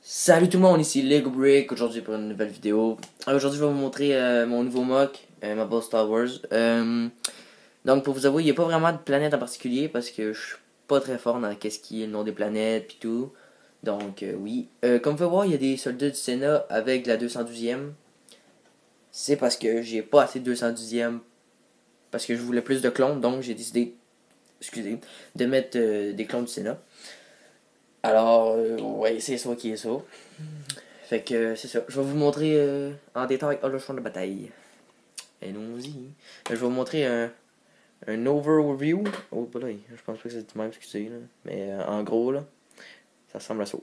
Salut tout le monde, ici Lego Brick, aujourd'hui pour une nouvelle vidéo. Aujourd'hui je vais vous montrer mon nouveau mock, ma base Star Wars. Donc pour vous avouer, il n'y a pas vraiment de planète en particulier parce que je suis pas très fort dans qu'est-ce qui est le nom des planètes pis tout. Donc oui. Comme vous pouvez voir, il y a des soldats du Sénat avec la 212e. C'est parce que j'ai pas assez de 212e parce que je voulais plus de clones, donc j'ai décidé, excusez, de mettre des clones du Sénat. Alors, ouais, c'est ça qui est ça. Fait que c'est ça. Je vais vous montrer en détail le champ de bataille. Allons-y. Je vais vous montrer un overview. Oh, bah là, je pense pas que c'est le même, excusez. Là. Mais en gros, là, ça ressemble à ça.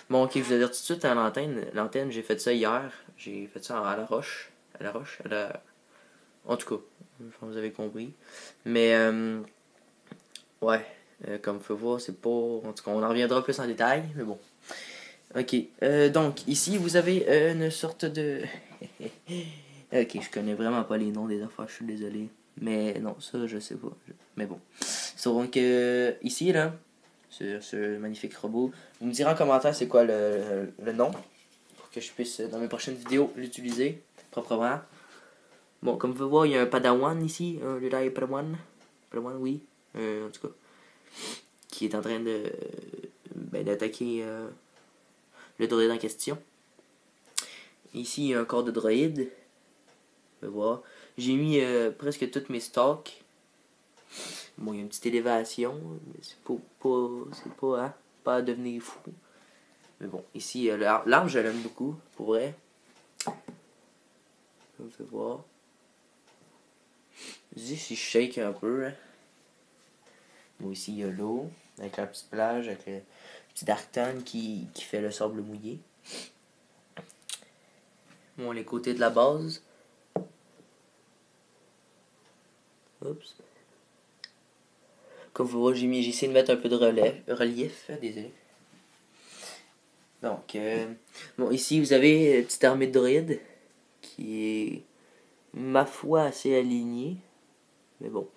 Bon, ok, je vous avertis tout de suite à l'antenne. L'antenne, j'ai fait ça hier. J'ai fait ça à la roche. À la roche. En tout cas, je pense que vous avez compris. Mais, ouais. Comme vous pouvez voir, c'est pas. En tout cas, on en reviendra plus en détail. Mais bon. Ok, donc ici vous avez une sorte de... Ok, je connais vraiment pas les noms des affaires, je suis désolé. Mais non, ça je sais pas. Mais bon. Donc ici là, sur ce magnifique robot, vous me direz en commentaire c'est quoi le nom. Pour que je puisse dans mes prochaines vidéos l'utiliser proprement. Bon, comme vous pouvez voir, il y a un Padawan ici, un Jedi Padawan. Padawan, oui. En tout cas. Qui est en train de d'attaquer le droïde en question. Ici, il y a un corps de droïde. On va voir. J'ai mis presque toutes mes stocks. Bon, il y a une petite élévation, mais c'est pas à devenir fou. Mais bon, ici, l'arbre, je l'aime beaucoup, pour vrai. On peut voir. Ici, je shake un peu. Hein. Bon, ici, il y a l'eau, avec la petite plage, avec le petit Darkton qui fait le sable mouillé. Bon, les côtés de la base. Oups. Comme vous voyez, j'ai essayé de mettre un peu de relief, désolé. Donc, bon, ici vous avez une petite armée de droïdes qui est, ma foi, assez alignée. Mais bon.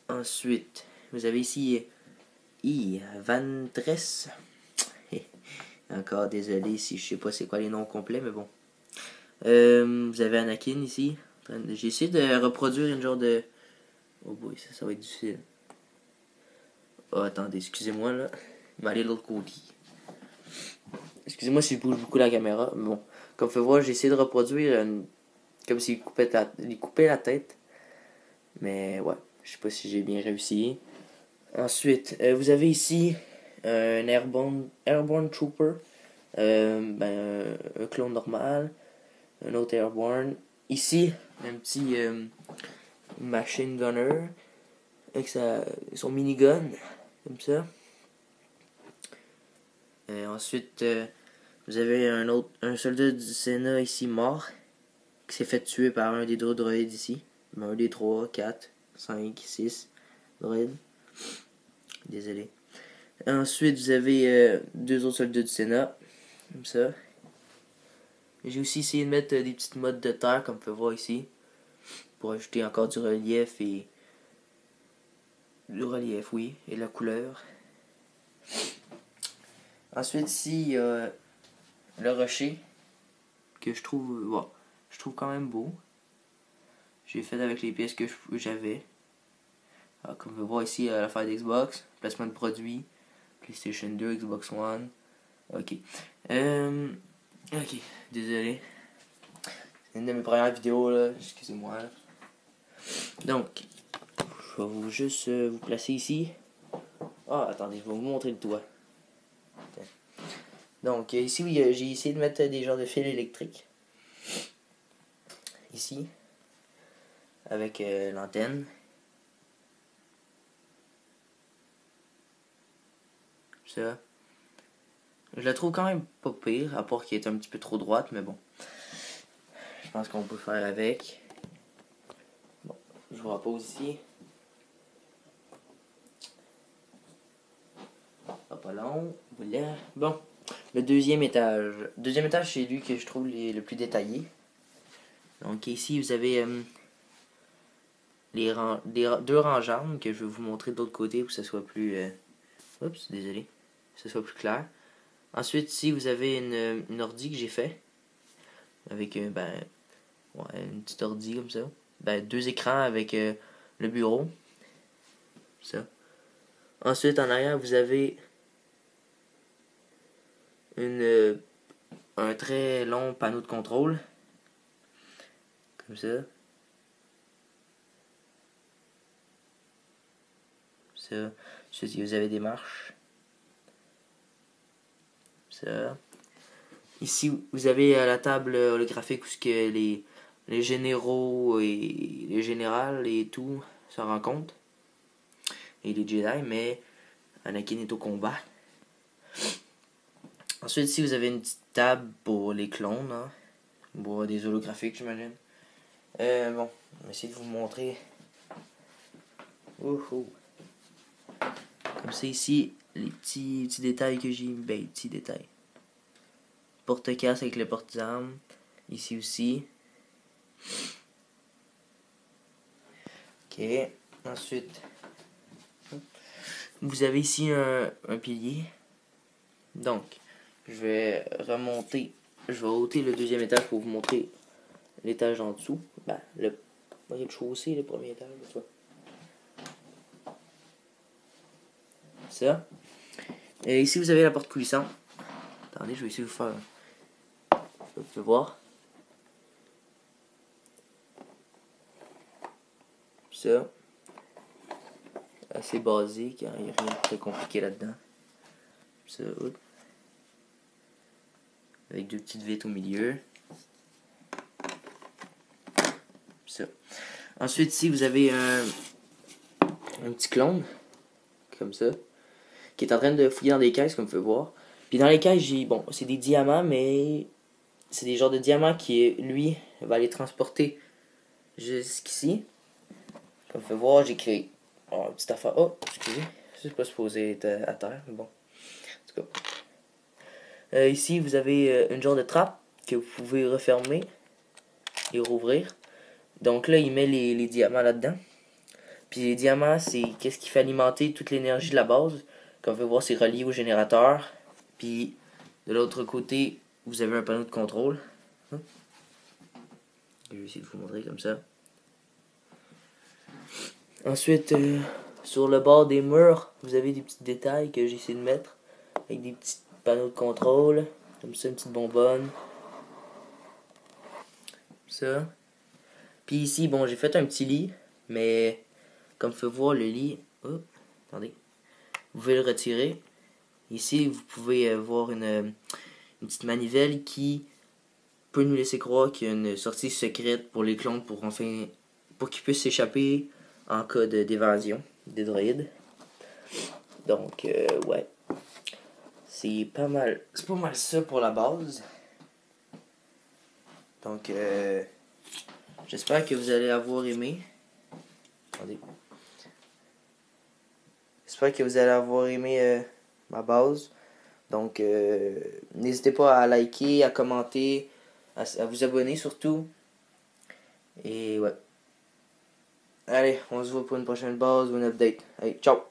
Ensuite, vous avez ici Vantress. Encore désolé si je sais pas c'est quoi les noms complets, mais bon. Vous avez Anakin ici. J'ai essayé de reproduire une genre de... Oh boy, ça va être difficile. Oh, attendez, excusez-moi là. Je vais aller de l'autre côté. Excusez-moi si je bouge beaucoup la caméra. Mais bon, comme vous pouvez voir, j'ai essayé de reproduire comme s'il coupait la tête. Mais ouais, je sais pas si j'ai bien réussi. Ensuite, vous avez ici un Airborne Trooper. Un clone normal. Un autre Airborne. Ici, un petit Machine Gunner. Avec son minigun. Comme ça. Ensuite, vous avez un soldat du Sénat ici mort. Qui s'est fait tuer par un des deux droïdes ici. Un des 3, 4, 5, 6 droïdes. Désolé. Ensuite, vous avez deux autres soldats du Sénat. Comme ça. J'ai aussi essayé de mettre des petites modes de terre, comme on peut voir ici. Pour ajouter encore du relief et... Du relief, oui. Et la couleur. Ensuite, ici, il y a le rocher. Que je trouve... Bon, je trouve quand même beau. J'ai fait avec les pièces que j'avais. Comme on peut voir ici, l'affaire d'Xbox, placement de produits, PlayStation 2, Xbox One. Ok. Ok, désolé. C'est une de mes premières vidéos, là. Excusez-moi. Là. Donc, je vais juste vous placer ici. Ah, attendez, je vais vous montrer le toit. Okay. Donc, ici, oui, j'ai essayé de mettre des genres de fils électriques. Ici. Avec l'antenne. Ça. Je la trouve quand même pas pire, à part qu'elle est un petit peu trop droite, mais bon. Je pense qu'on peut faire avec. Bon, je vous repose ici. Pas long. Voilà. Bon, le deuxième étage. Deuxième étage, c'est lui que je trouve le plus détaillé. Donc ici, vous avez deux rangs d'armes que je vais vous montrer de l'autre côté pour que ce soit plus... Oups, désolé. Que ce soit plus clair. Ensuite, ici, vous avez une ordi que j'ai fait. Avec, une petite ordi comme ça. Deux écrans avec le bureau. Ça. Ensuite, en arrière, vous avez un très long panneau de contrôle. Comme ça. Ça. Ensuite, vous avez des marches. Ça. Ici, vous avez la table holographique où les généraux et les générales et tout se rencontrent. Et les Jedi, mais Anakin est au combat. Ensuite, ici, vous avez une petite table pour les clones. Hein, pour des holographiques, j'imagine. Bon, on va essayer de vous montrer. Comme ça, ici, les petits détails que j'ai mis. Les petits détails. Porte-casse avec le porte-armes. Ici aussi. Ok. Ensuite, vous avez ici un pilier. Donc, je vais remonter. Je vais ôter le deuxième étage pour vous montrer l'étage en dessous. Le rez-de-chaussée, le premier étage. Ça. Et ici, vous avez la porte coulissante. Attendez, je vais essayer de vous faire. Vous pouvez voir. Ça. Assez basique, hein, il n'y a rien de très compliqué là-dedans. Ça. Avec deux petites vitres au milieu. Ça. Ensuite, ici, vous avez un petit clone. Comme ça. Qui est en train de fouiller dans des caisses, comme vous pouvez voir. Puis dans les caisses, c'est des diamants, mais c'est des genres de diamants qui, lui, va les transporter jusqu'ici. Comme vous pouvez voir, j'ai créé une petite affaire. Oh, excusez, c'est pas supposé être à terre, mais bon. En tout cas. Ici, vous avez une genre de trappe que vous pouvez refermer et rouvrir. Donc là, il met les diamants là-dedans. Puis les diamants, c'est qu'est-ce qui fait alimenter toute l'énergie de la base. Comme vous pouvez voir, c'est relié au générateur. Puis de l'autre côté, vous avez un panneau de contrôle. Je vais essayer de vous montrer comme ça. Ensuite, sur le bord des murs, vous avez des petits détails que j'ai essayé de mettre. Avec des petits panneaux de contrôle. Comme ça, une petite bonbonne. Ça. Puis ici, j'ai fait un petit lit. Mais comme vous pouvez voir, le lit... Oh, attendez. Vous pouvez le retirer. Ici, vous pouvez voir une petite manivelle qui peut nous laisser croire qu'il y a une sortie secrète pour les clones pour qu'ils puissent s'échapper en cas d'évasion des droïdes. Donc, ouais. C'est pas mal ça pour la base. Donc, j'espère que vous allez avoir aimé. Attendez. J'espère que vous allez avoir aimé ma base. Donc, n'hésitez pas à liker, à commenter, à vous abonner surtout. Et ouais. Allez, on se voit pour une prochaine base ou une update. Allez, ciao!